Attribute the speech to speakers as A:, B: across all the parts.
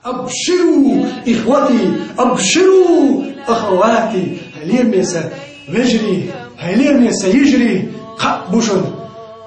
A: أبشروا إخوتي، أبشروا أخواتي. هلير ميسا وجري، هلير ميسا يجري خبوشن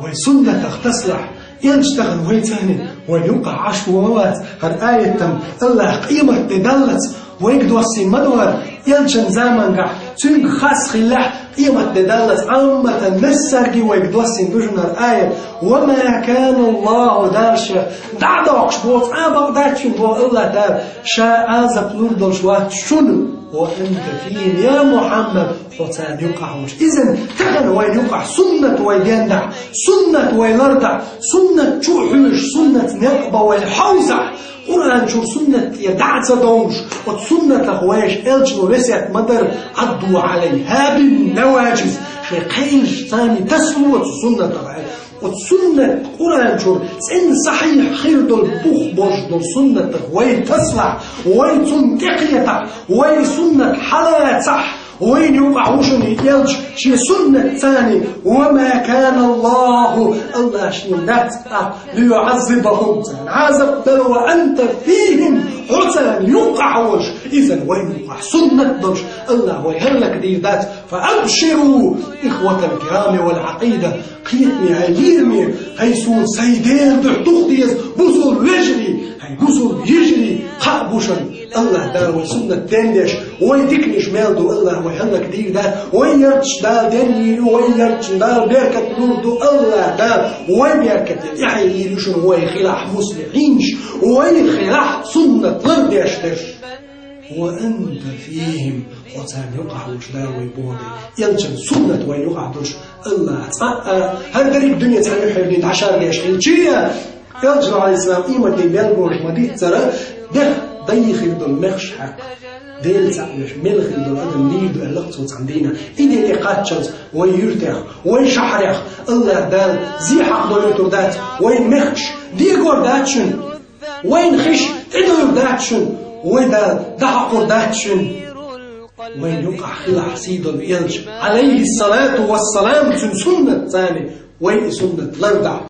A: ويسنة تصلح ينشتغل ويتاني ويوقع عشوات. هر آية تم الله قيمة تدلت ويقدو السيمدور يلشن زامنقع تنق خاص خلاح قيمة تدلت عامة نسرقي ويقدو السيمدور هر آية وما كان الله دارشا دعدوكش بوت عابق دارشن بو الله دار شاء آزق لردل شوات شنو وأنت فين يا محمد وتان يقعوش. إذن تغن وين يقع سنة وين يندع، سنة وين يردع، سنة تشوحوش، سنة نقبة وين حوزع. قرآن شو سنة يدعت دوش وسنة لخواش إلش ورسيت مدر عدوا عليها بالنواجز في قيلش ثاني تسلوة سنة طبعا وسنة قرآن شو سن صحيح خير دول بوخ بوش دول سنة وين تصلح وين تنتقيتك وين سنة حلال صح وين يوقعوشن يلش شي سنة ثاني وما كان الله شنات ليعذبهم عذب بل وأنت فيهم حسن يوقعوش. إذن وين يوقع سنة دوش الله ويهلك دي ذات. فأبشروا إخوة الكرام والعقيدة قيتني هيرمي هيسون سيدين دحتوخديز بوصل ويجري هي بوصل يجري قابوشن الله دار وسنة دندش ويدكنش مالدو الله ويهلك دي ذات ويرتش دار دني ويرتش دار بيركت نوردو الله دار ويبيركت يحيي يشن ويخلح مسلمينش ويخلح سنة لردشتش وأنت فيهم وتان يقعوش دار ويبودي يلجن سنة وين يقعدوش الله هل دريك الدنيا تحلو حيولين عشان ليش حيلجية يلجن على الإسلام إيمة دي بيالبوش مديد ترى ده ضيخ يدو المخش حق ديل تعمش ملخ يدو أدم ليدو اللقصوت عندنا إيدي تقاتشز ويرتخ ويشحرخ الله دال زي حق دولتو دات وين مخش ديقور داتشن وين خش إدو داتشن وإذا دعقر داتشن وين يقع خلع سيد الإلج عليه الصلاة والسلام سنة ثاني وين سنة لردع